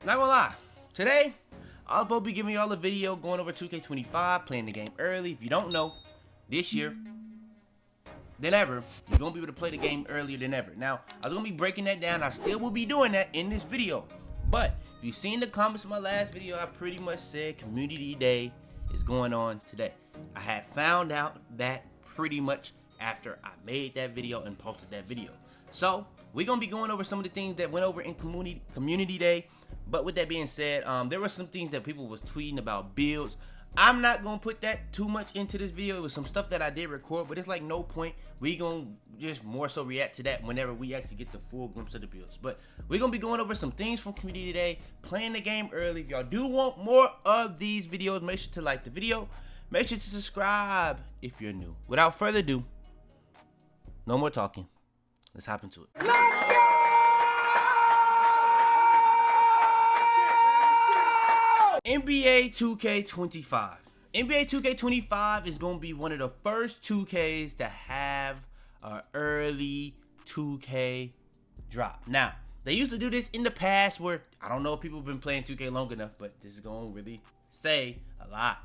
Not gonna lie, today I'll both be giving y'all a video going over 2K25, playing the game early. If you don't know, this year than ever, you're gonna be able to play the game earlier than ever. Now, I was gonna be breaking that down. I still will be doing that in this video. But if you've seen the comments of my last video, I pretty much said Community Day is going on today. I had found out that pretty much after I made that video and posted that video. So we're gonna be going over some of the things that went over in Community Day. But with that being said, there were some things that people was tweeting about builds. I'm not gonna put that too much into this video. It was some stuff that I did record, but it's like no point. We gonna just more so react to that whenever we actually get the full glimpse of the builds. But we're gonna be going over some things from Community Day, playing the game early. If y'all do want more of these videos, make sure to like the video. Make sure to subscribe if you're new. Without further ado, no more talking. Let's hop into it. NBA 2K25. NBA 2K25 is going to be one of the first 2Ks to have an early 2K drop. Now, they used to do this in the past where, I don't know if people have been playing 2K long enough, but this is going to really say a lot.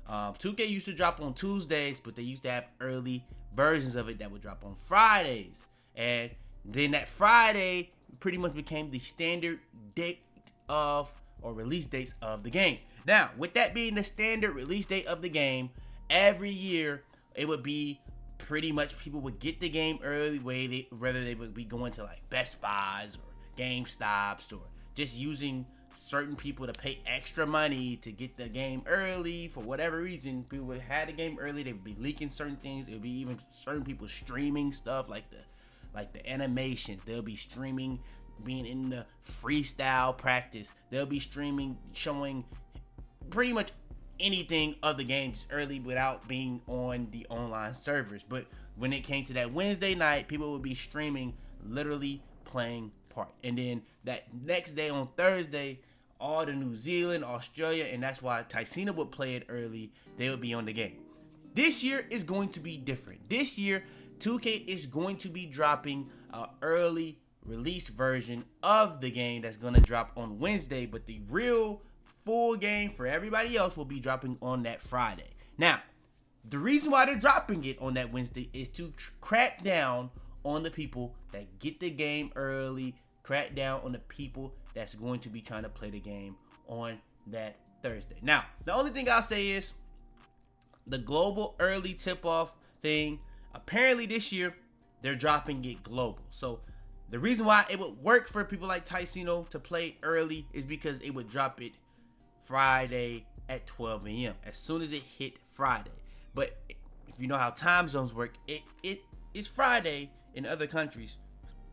2K used to drop on Tuesdays, but they used to have early versions of it that would drop on Fridays. And then that Friday pretty much became the standard date of or release dates of the game. Now, with that being the standard release date of the game, every year it would be pretty much people would get the game early, whether they would be going to like Best Buys or GameStops or just using certain people to pay extra money to get the game early for whatever reason. People would have the game early. They would be leaking certain things. It would be even certain people streaming stuff like the animations. They'll be streaming being in the freestyle practice. They'll be streaming, showing pretty much anything of the game just early without being on the online servers. But when it came to that Wednesday night, people would be streaming, literally playing part. And then that next day on Thursday, all the New Zealand, Australia, and that's why Ticino would play it early, they would be on the game. This year is going to be different. This year, 2K is going to be dropping an early release version of the game that's going to drop on Wednesday, but the real full game for everybody else will be dropping on that Friday. Now, the reason why they're dropping it on that Wednesday is to crack down on the people that get the game early, crack down on the people that's going to be trying to play the game on that Thursday. Now, the only thing I'll say is the global early tip-off thing, apparently this year they're dropping it global. So the reason why it would work for people like Ticino to play early is because it would drop it Friday at 12 a.m. as soon as it hit Friday. But if you know how time zones work, it's Friday in other countries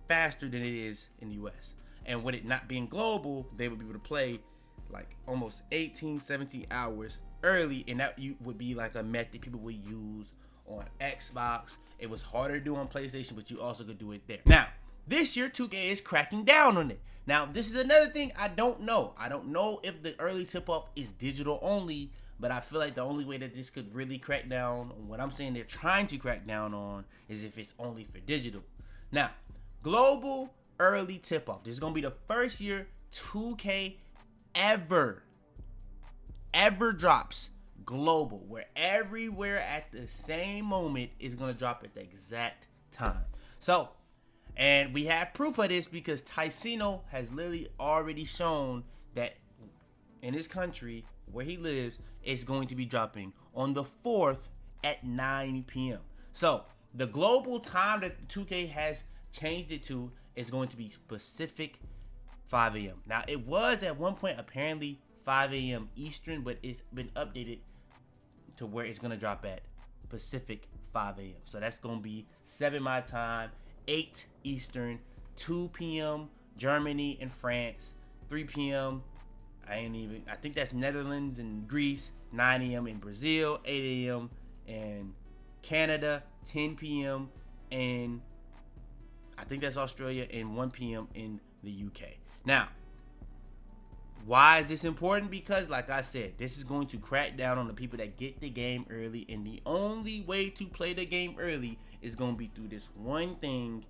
faster than it is in the US. And with it not being global, they would be able to play like almost 18, 17 hours early, and that would be like a method people would use on Xbox. It was harder to do on PlayStation, but you also could do it there. Now, this year, 2K is cracking down on it. Now, this is another thing I don't know. I don't know if the early tip-off is digital only, but I feel like the only way that this could really crack down on what I'm saying they're trying to crack down on is if it's only for digital. Now, global early tip-off. This is going to be the first year 2K ever drops global, where everywhere at the same moment is going to drop at the exact time. So, and we have proof of this because Ticino has literally already shown that in his country where he lives, it's going to be dropping on the 4th at 9 p.m. So the global time that 2K has changed it to is going to be Pacific 5 a.m. Now, it was at one point apparently 5 a.m. Eastern, but it's been updated to where it's going to drop at Pacific 5 a.m. So that's going to be 7 my time, 8 Eastern, 2 p.m. Germany and France, 3 p.m. I think that's Netherlands and Greece, 9 a.m. in Brazil, 8 a.m. in Canada, 10 p.m. in, I think that's Australia, and 1 p.m. in the UK. Now, why is this important? Because, like I said, this is going to crack down on the people that get the game early, and the only way to play the game early is going to be through this one thing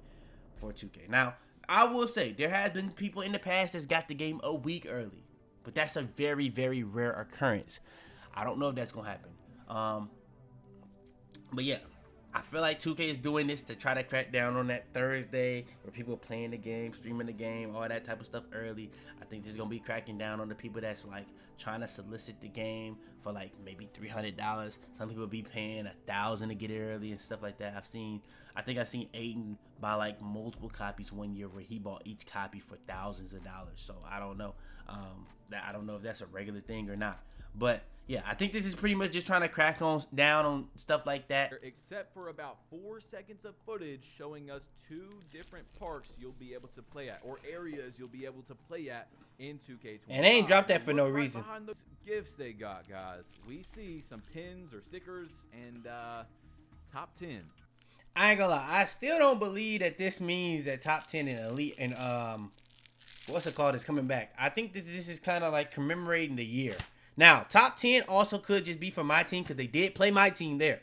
for 2K. Now, I will say, there has been people in the past that's got the game a week early. but that's a very, very rare occurrence. I don't know if that's gonna happen. But yeah, I feel like 2K is doing this to try to crack down on that Thursday where people are playing the game, streaming the game, all that type of stuff early. I think this is gonna be cracking down on the people that's like trying to solicit the game for like maybe $300. Some people be paying $1,000 to get it early and stuff like that. I think I've seen Aiden buy like multiple copies one year where he bought each copy for thousands of dollars. So I don't know. I don't know if that's a regular thing or not. But yeah, I think this is pretty much just trying to crack down on stuff like that. Except for about 4 seconds of footage showing us 2 different parks you'll be able to play at, or areas you'll be able to play at in 2K25. And they ain't dropped that for no reason. Behind those gifts they got, guys, we see some pins or stickers and top 10. I ain't gonna lie, I still don't believe that this means that top 10 and elite and what's it called is coming back. I think this is kind of like commemorating the year. Now, top 10 also could just be for my team because they did play my team there.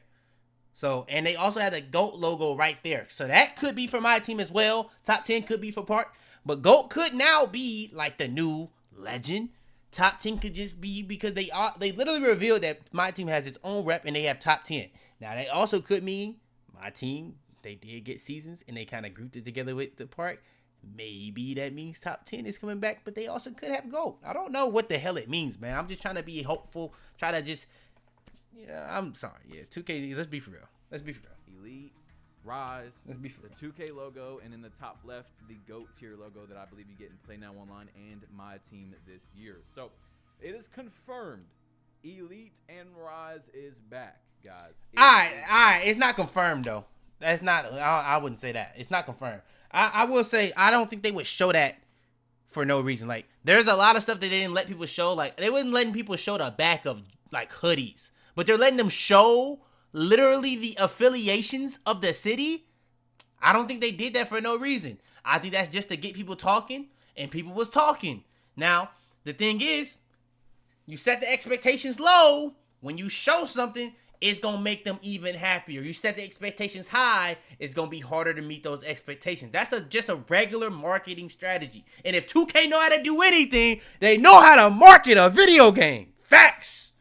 So, and they also had the GOAT logo right there. So that could be for my team as well. Top 10 could be for Park. But GOAT could now be like the new legend. Top 10 could just be because they literally revealed that my team has its own rep and they have top 10. Now, they also could mean my team, they did get seasons and they kind of grouped it together with the Park. Maybe that means top 10 is coming back, but they also could have GOAT. I don't know what the hell it means, man. I'm just trying to be hopeful. Try to just, yeah, I'm sorry. Yeah, 2K, let's be for real. Let's be for real. Elite, Rise, let's be for real. The 2K logo, and in the top left, the GOAT tier logo that I believe you get in Play Now Online and My Team this year. So it is confirmed. Elite and Rise is back, guys. All right. It's not confirmed, though. That's not, I wouldn't say that. It's not confirmed. I will say, I don't think they would show that for no reason. Like, there's a lot of stuff that they didn't let people show. Like, they wasn't letting people show the back of, like, hoodies. But they're letting them show literally the affiliations of the city. I don't think they did that for no reason. I think that's just to get people talking, and people was talking. Now, the thing is, you set the expectations low. When you show something, it's going to make them even happier. You set the expectations high, it's going to be harder to meet those expectations. That's just a regular marketing strategy. And if 2K know how to do anything, they know how to market a video game. Facts.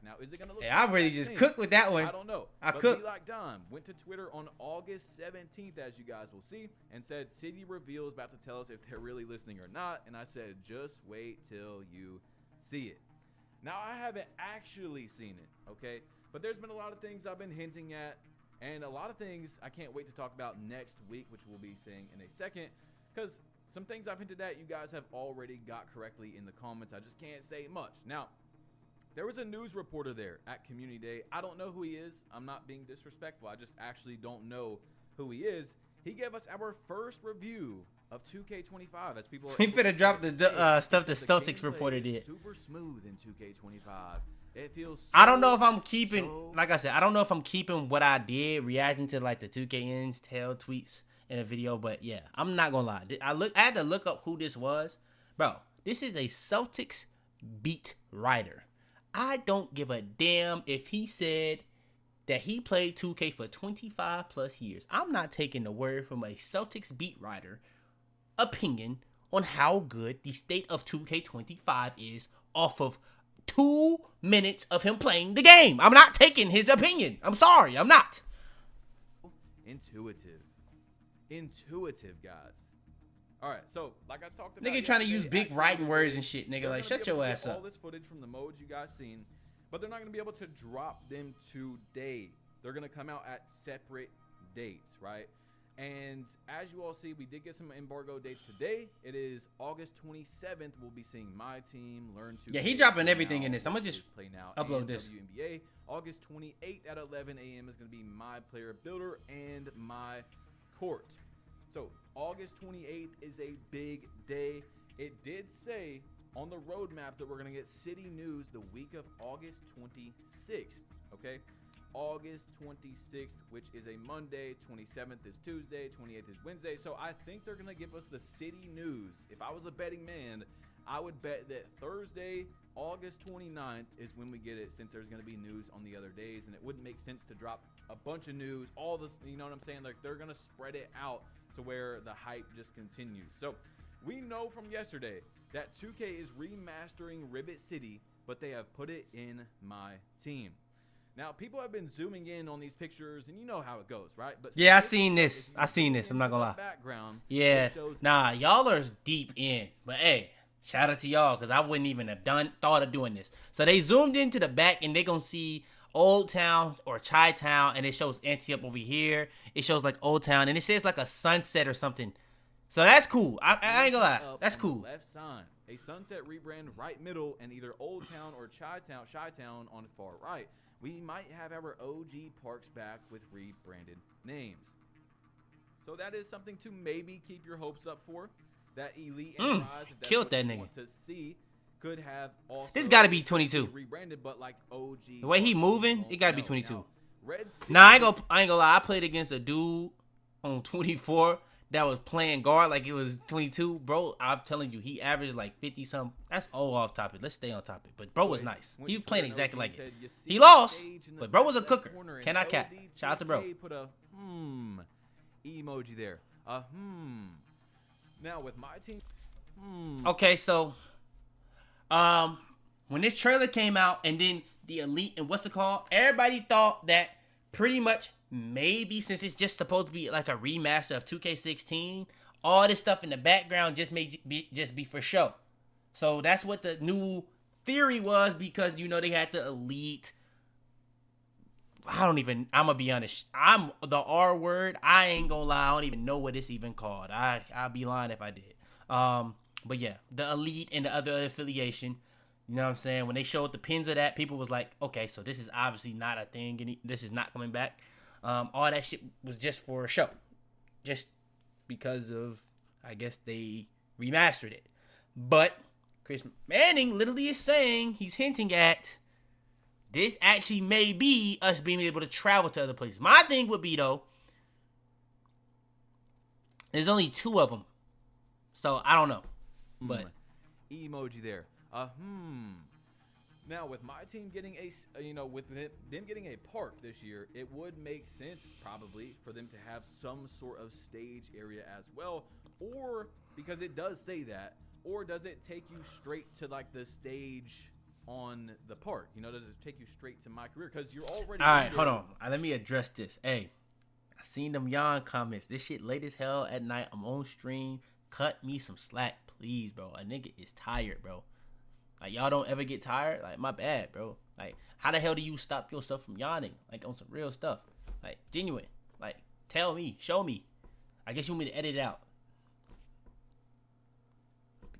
Now, is it going to look I really just cooked with that one. I don't know. I cooked. Be Like Dime went to Twitter on August 17th, as you guys will see, and said, City Reveal is about to tell us if they're really listening or not. And I said, just wait till you see it. Now, I haven't actually seen it, okay? But there's been a lot of things I've been hinting at, and a lot of things I can't wait to talk about next week, which we'll be saying in a second, because some things I've hinted at you guys have already got correctly in the comments. I just can't say much. Now, there was a news reporter there at Community Day. I don't know who he is. I'm not being disrespectful. I just actually don't know who he is. He gave us our first review of 2K25 as people are he finna drop the stuff the Celtics reporter did. Super smooth in 2K25. It feels so, I don't know if I'm keeping like I said, I don't know if I'm keeping what I did reacting to like the 2KN's tail tweets in a video, but yeah, I'm not gonna lie. I had to look up who this was. Bro, this is a Celtics beat writer. I don't give a damn if he said that he played 2K for 25 plus years. I'm not taking the word from a Celtics beat writer opinion on how good the state of 2K25 is off of 2 minutes of him playing the game. I'm not taking his opinion. I'm sorry, I'm not. Intuitive, guys. All right, so like I talked about, nigga trying to use big writing words and shit, nigga. Like, shut your ass up. All this footage from the modes you guys seen, but they're not gonna be able to drop them today. They're gonna come out at separate dates, right? And as you all see, we did get some embargo dates today. It is August 27th. We'll be seeing My Team, Learn to. Yeah, he dropping everything in this. I'm gonna just play now. Upload this. WNBA. August 28th at 11 a.m. is gonna be MyPlayer Builder and My Court. So August 28th is a big day. It did say on the roadmap that we're gonna get city news the week of August 26th. Okay. August 26th, which is a Monday, 27th is Tuesday, 28th is Wednesday. So I think they're going to give us the city news. If I was a betting man, I would bet that Thursday, August 29th is when we get it, since there's going to be news on the other days, and it wouldn't make sense to drop a bunch of news, all this, you know what I'm saying? Like, they're going to spread it out to where the hype just continues. So we know from yesterday that 2K is remastering Rivet City, but they have put it in my team. Now, people have been zooming in on these pictures, and you know how it goes, right? But yeah, I seen this. I'm not gonna lie. Background, yeah, nah, y'all are deep in. But hey, shout out to y'all, because I wouldn't even have thought of doing this. So they zoomed into the back, and they're gonna see Old Town or Chi Town, and it shows Antioch over here. It shows like Old Town, and it says like a sunset or something. So that's cool. I ain't gonna lie. That's cool. Left sign, a sunset rebrand right middle, and either Old Town or Chi Town on the far right. We might have our OG parks back with rebranded names. So that is something to maybe keep your hopes up for. That Elite and Rise, if that's killed what that you nigga. want to see, could have also. This got to be 22. Rebranded, but like OG. The way he moving, it got to be 22. Now, nah, I ain't gonna lie. I played against a dude on 24 that was playing guard like it was 22, bro. I'm telling you, he averaged like 50 something. That's all off topic. Let's stay on topic. But bro was nice. He was playing exactly like it. He lost, but bro was a cooker. Cannot cap. Shout out to bro. Put a emoji there. Now with my team. Okay, so when this trailer came out and then the Elite and what's it called? Everybody thought that pretty much maybe since it's just supposed to be like a remaster of 2K16, all this stuff in the background just may be for show. So that's what the new theory was, because you know they had the Elite. I'm gonna be honest. I'm the R word. I ain't gonna lie. I don't even know what it's even called. I'd be lying if I did. But yeah, the Elite and the other affiliation. You know what I'm saying? When they showed the pins of that, people was like, okay, so this is obviously not a thing. This is not coming back. All that shit was just for a show. Just because of, I guess, they remastered it. But Chris Manning literally is saying, he's hinting at, this actually may be us being able to travel to other places. My thing would be, though, there's only 2 of them. So, I don't know. But emoji there. Now, with my team getting with them getting a park this year, it would make sense probably for them to have some sort of stage area as well, or because it does say that, or does it take you straight to like the stage on the park? You know, does it take you straight to MyCareer? Because you're already. All right, hold on. Let me address this. Hey, I seen them yawn comments. This shit late as hell at night. I'm on stream. Cut me some slack, please, bro. A nigga is tired, bro. Like, y'all don't ever get tired? Like, my bad, bro. Like, how the hell do you stop yourself from yawning? Like, on some real stuff. Like, genuine. Like, tell me. Show me. I guess you want me to edit it out.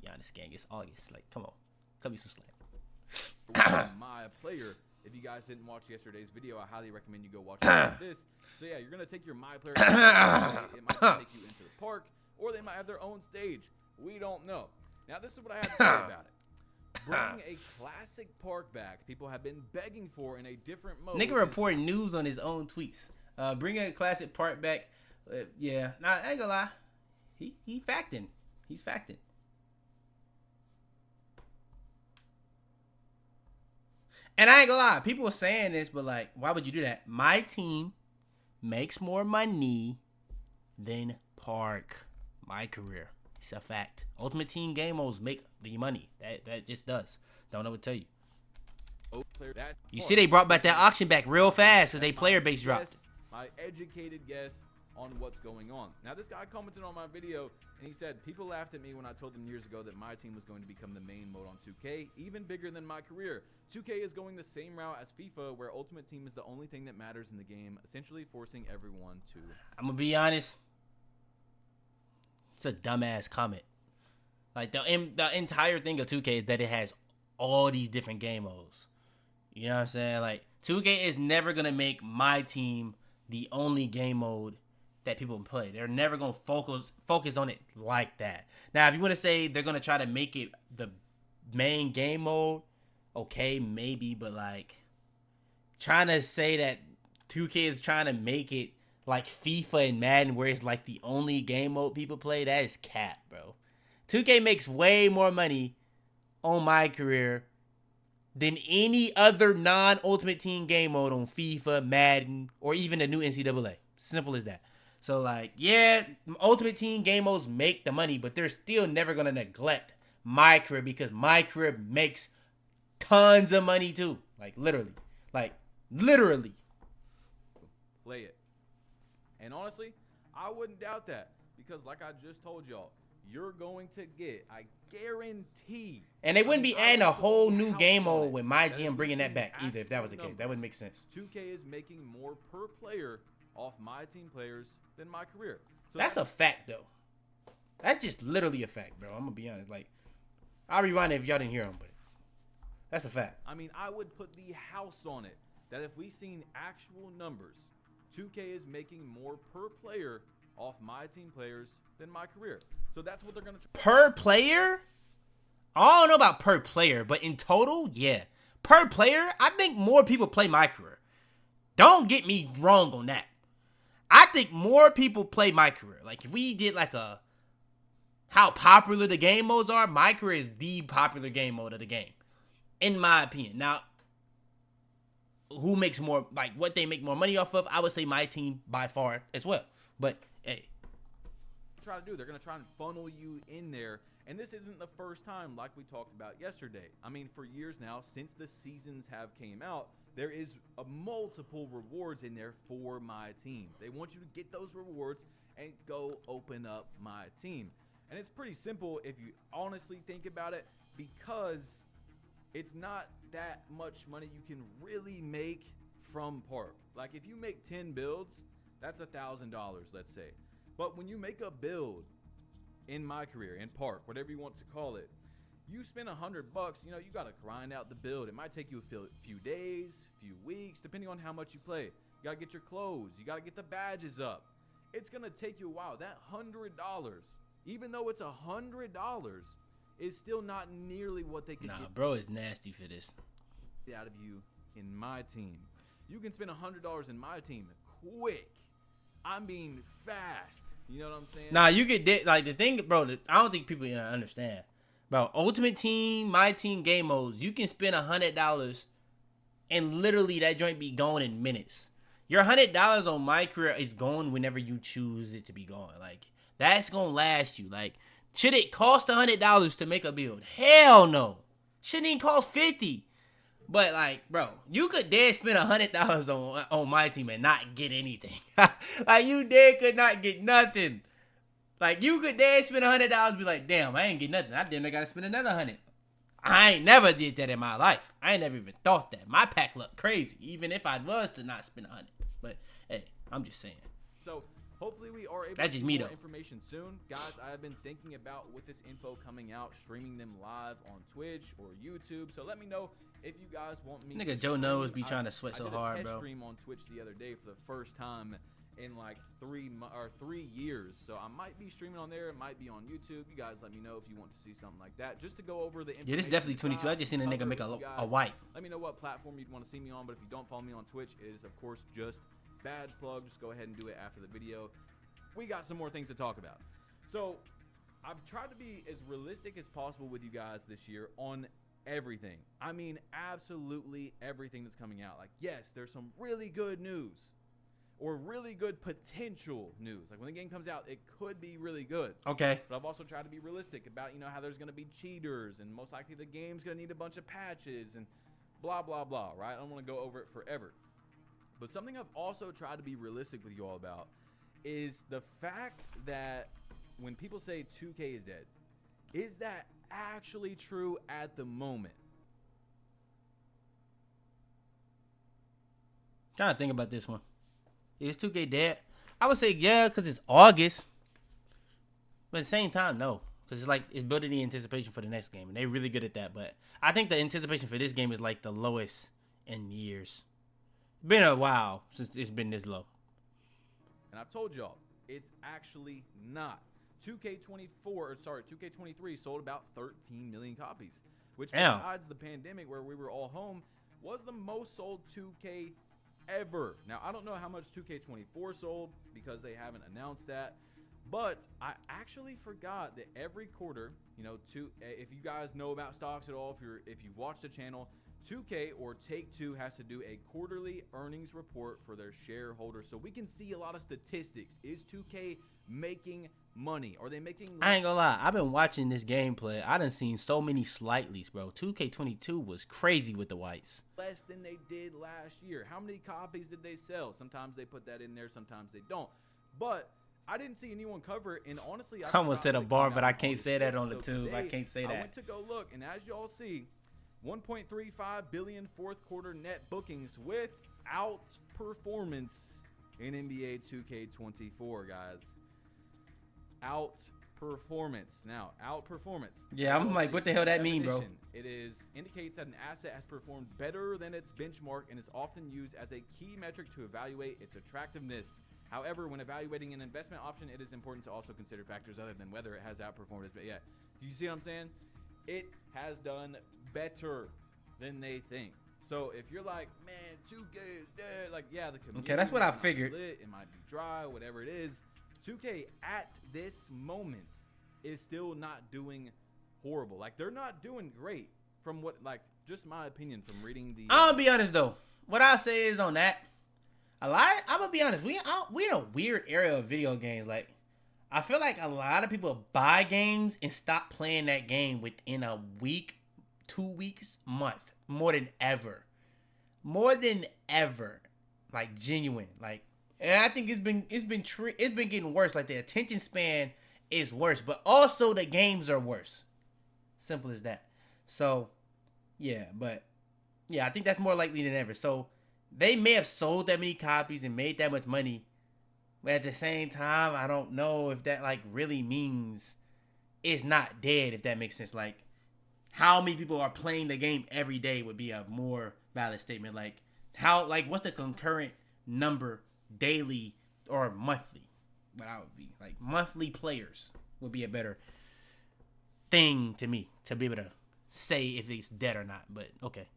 Be honest, gang. It's August. Like, come on. Cut me some slack. MyPlayer. If you guys didn't watch yesterday's video, I highly recommend you go watch this. So, yeah, you're going to take your MyPlayer. It might take you into the park, or they might have their own stage. We don't know. Now, this is what I have to say about it. Bring a classic park back. People have been begging for in a different mode. Nigga reporting news on his own tweets. Bring a classic park back. Yeah, nah, I ain't gonna lie. He facting. He's facting. And I ain't gonna lie. People were saying this, but like, why would you do that? My team makes more money than Park. MyCareer. It's a fact. Ultimate Team game modes make the money. That just does. Don't know what to tell you. You see they brought back that auction back real fast, so they player base dropped. My educated guess on what's going on. Now, this guy commented on my video, and he said, people laughed at me when I told them years ago that my team was going to become the main mode on 2K, even bigger than MyCareer. 2K is going the same route as FIFA, where Ultimate Team is the only thing that matters in the game, essentially forcing everyone to... I'm going to be honest. It's a dumbass comment. Like, the entire thing of 2K is that it has all these different game modes. You know what I'm saying? Like, 2K is never going to make my team the only game mode that people play. They're never going to focus on it like that. Now, if you want to say they're going to try to make it the main game mode, okay, maybe. But, like, trying to say that 2K is trying to make it like FIFA and Madden, where it's like the only game mode people play, that is cap, bro. 2K makes way more money on MyCareer than any other non-Ultimate Team game mode on FIFA, Madden, or even the new NCAA. Simple as that. So, like, yeah, Ultimate Team game modes make the money, but they're still never going to neglect MyCareer because MyCareer makes tons of money too. Like literally. Play it. And honestly, I wouldn't doubt that because like I just told y'all, you're going to get, I guarantee. And they wouldn't be adding a whole new game mode with my that GM bringing that back actual either if that was the case. numbers. That wouldn't make sense. 2K is making more per player off my team players than MyCareer. So That's a fact though. That's just literally a fact, bro. I'm gonna be honest. Like, I'll rewind it if y'all didn't hear him, but that's a fact. I mean, I would put the house on it that if we seen actual numbers, 2K is making more per player off my team players than MyCareer. So that's what they're gonna per player. I don't know about per player, but in total, yeah, per player, I think more people play MyCareer. Don't get me wrong on that. I think more people play MyCareer. Like if we did like a how popular the game modes are, MyCareer is the popular game mode of the game, in my opinion. Now, who makes more, like what they make more money off of? I would say my team by far as well. But hey, try to do. They're going to try and funnel you in there. And this isn't the first time, like we talked about yesterday. I mean, for years now, since the seasons have came out, there is a multiple rewards in there for my team. They want you to get those rewards and go open up my team. And it's pretty simple if you honestly think about it, because it's not that much money you can really make from Park. Like if you make 10 builds, that's $1,000, let's say. But when you make a build in MyCareer, in Park, whatever you want to call it, you spend $100, you know, you got to grind out the build. It might take you a few days, few weeks, depending on how much you play. You got to get your clothes. You got to get the badges up. It's going to take you a while. That $100, even though it's $100, is still not nearly what they can get. Bro is nasty for this. Out of you in my team. You can spend $100 in my team quick. I mean fast. You know what I'm saying? Nah, you get like the thing, bro. I don't think people understand. Bro, Ultimate Team, My Team game modes, you can spend $100 and literally that joint be going in minutes. Your $100 on MyCareer is going whenever you choose it to be going. Like that's gonna last you. Like, should it cost $100 to make a build? Hell no. Shouldn't even cost $50. But like, bro, you could dead spend $100 on my team and not get anything. Like you dead could not get nothing. Like you could dead spend $100 and be like, damn, I ain't get nothing. I damn near gotta spend another $100. I ain't never did that in my life. I ain't never even thought that. My pack looked crazy, even if I was to not spend $100. But hey, I'm just saying. So hopefully we are able That's to just get me, more though. information soon. Guys, I have been thinking about with this info coming out, streaming them live on Twitch or YouTube. So let me know if you guys want me Nigga to Joe stream. Knows be trying to sweat so I did a hard, test bro. stream on Twitch the other day for the first time in like 3 years. So I might be streaming on there. It might be on YouTube. You guys let me know if you want to see something like that. Just to go over the information. Yeah, this is definitely 22. I just seen a nigga make a white. Let me know what platform you'd want to see me on. But if you don't follow me on Twitch, it is, of course, just badge plug. Just go ahead and do it after the video. We got some more things to talk about. So I've tried to be as realistic as possible with you guys this year on everything. I mean, absolutely everything that's coming out. Like, yes, there's some really good news or really good potential news. Like when the game comes out, it could be really good. Okay. But I've also tried to be realistic about, you know, how there's going to be cheaters and most likely the game's going to need a bunch of patches and blah, blah, blah, right? I don't want to go over it forever. But something I've also tried to be realistic with you all about is the fact that when people say 2K is dead, is that actually true at the moment? Trying to think about this one. Is 2K dead? I would say yeah, because it's August. But at the same time, no. Because it's like it's building the anticipation for the next game. And they're really good at that. But I think the anticipation for this game is like the lowest in years. Been a while since it's been this low. And I've told y'all, it's actually not. 2K23 sold about 13 million copies, which besides the pandemic where we were all home, was the most sold 2K ever. Now, I don't know how much 2K24 sold because they haven't announced that, but I actually forgot that every quarter, you know, if you guys know about stocks at all, if you've watched the channel, 2K or Take-Two has to do a quarterly earnings report for their shareholders so we can see a lot of statistics. Is 2K making money? Are they making? I ain't gonna lie. I've been watching this gameplay. I done seen so many slightlies, bro. 2K22 was crazy with the whites. Less than they did last year. How many copies did they sell? Sometimes they put that in there. Sometimes they don't. But I didn't see anyone cover it. And honestly, I almost said a bar, but I can't say that on the tube. I can't say that. I went to go look, and as y'all see, 1.35 billion fourth quarter net bookings without performance in NBA 2K24, guys. Outperformance. Now, outperformance. Yeah, I'm like, what the hell that mean, bro? It indicates that an asset has performed better than its benchmark and is often used as a key metric to evaluate its attractiveness. However, when evaluating an investment option, it is important to also consider factors other than whether it has outperformed its. But yeah, do you see what I'm saying? It has done better than they think. So if you're like, man, 2K is dead, like, yeah, the community, okay, that's what I figured. It might be dry, whatever it is. 2K at this moment is still not doing horrible. Like, they're not doing great from what, like, just my opinion from reading the. I'm gonna be honest though. What I say is on that, I'm gonna be honest. We in a weird era of video games. Like, I feel like a lot of people buy games and stop playing that game within a week, 2 weeks, month, more than ever. Like, genuine. Like, and I think it's been getting worse. Like, the attention span is worse, but also the games are worse. Simple as that. So, yeah, but yeah, I think that's more likely than ever. So they may have sold that many copies and made that much money, but at the same time, I don't know if that like really means it's not dead. If that makes sense. Like, how many people are playing the game every day would be a more valid statement. Like, what's the concurrent number daily or monthly? But I would be like, monthly players would be a better thing to me to be able to say if it's dead or not. But okay.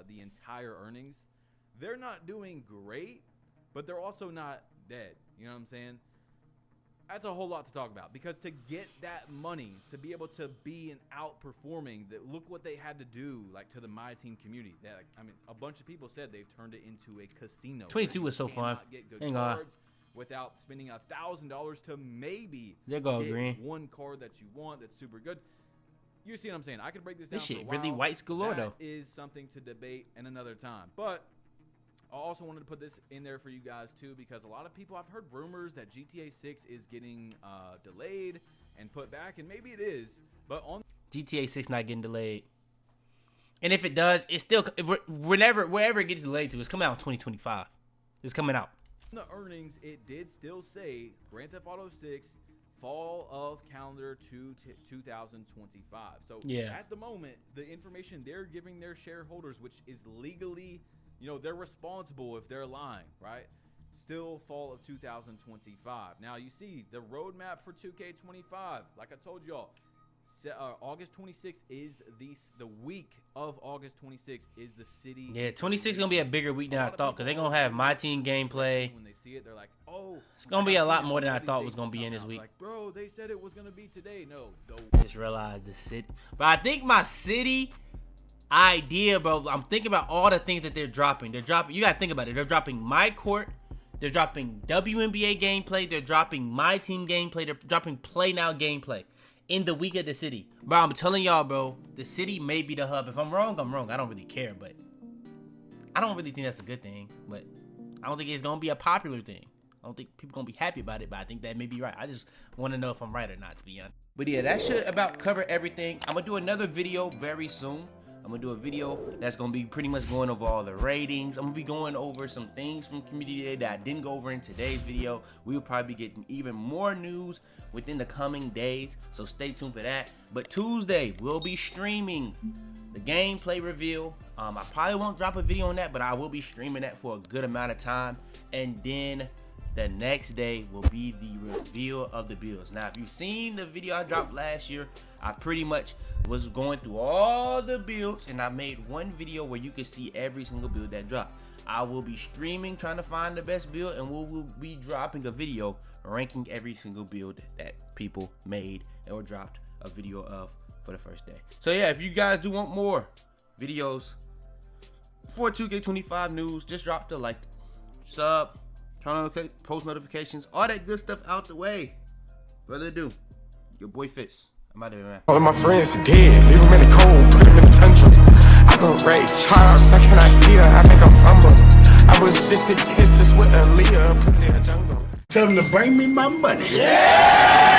The entire earnings, they're not doing great, but they're also not dead. You know what I'm saying? That's a whole lot to talk about, because to get that money, to be able to be an outperforming, that look what they had to do, like, to the My Team community. That, like, I mean, a bunch of people said they've turned it into a casino. 22 was so fun. Get good cards without spending $1,000 to maybe there go get green. one card that you want that's super good. You see what I'm saying? I could break this down. This shit for a while. really white galore though. That is something to debate in another time. But I also wanted to put this in there for you guys too, because a lot of people, I've heard rumors that GTA 6 is getting delayed and put back, and maybe it is, but on GTA 6 not getting delayed. And if it does, it's still wherever it gets delayed to, it's coming out in 2025. It's coming out. The earnings, it did still say Grand Theft Auto 6 fall of calendar 2025. So yeah, at the moment, the information they're giving their shareholders, which is legally, you know, they're responsible if they're lying, right? Still fall of 2025. Now, you see the roadmap for 2K25. Like I told y'all, August 26th is the week of August 26th is the city. Yeah, 26 is going to be a bigger week than I thought, because they're going to have My Team gameplay. When they see it, they're like, oh. It's going to be a lot more than I thought was going to be in this week. Like, bro, they said it was going to be today. No. Just realized the city. But I think my city idea, bro, I'm thinking about all the things that they're dropping. You got to think about it. They're dropping My Court. They're dropping WNBA gameplay. They're dropping My Team gameplay. They're dropping Play Now gameplay in the week of the city. Bro, I'm telling y'all, bro, the city may be the hub. If I'm wrong, I'm wrong. I don't really care, but I don't really think that's a good thing. But I don't think it's going to be a popular thing. I don't think people going to be happy about it, but I think that may be right. I just want to know if I'm right or not, to be honest. But yeah, that should about cover everything. I'm going to do another video very soon. I'm going to do a video that's going to be pretty much going over all the ratings. I'm going to be going over some things from community day that I didn't go over in today's video. We will probably be getting even more news within the coming days, so stay tuned for that. But Tuesday, we'll be streaming the gameplay reveal. I probably won't drop a video on that, but I will be streaming that for a good amount of time. And then the next day will be the reveal of the builds. Now, if you've seen the video I dropped last year, I pretty much was going through all the builds, and I made one video where you can see every single build that dropped. I will be streaming, trying to find the best build, and we will be dropping a video ranking every single build that people made or dropped a video of for the first day. So yeah, if you guys do want more videos for 2K25 news, just drop the like, sub, turn on the post notifications, all that good stuff out the way. further ado, your boy Fitz. I'm out of here, man. All of my friends are dead, leave them in the cold, put them in the tundra. I go Ray Charles, second I see her, I think I'm fumble. I was just in Texas with Aaliyah, pussy in the jungle. Tell them to bring me my money. Yeah!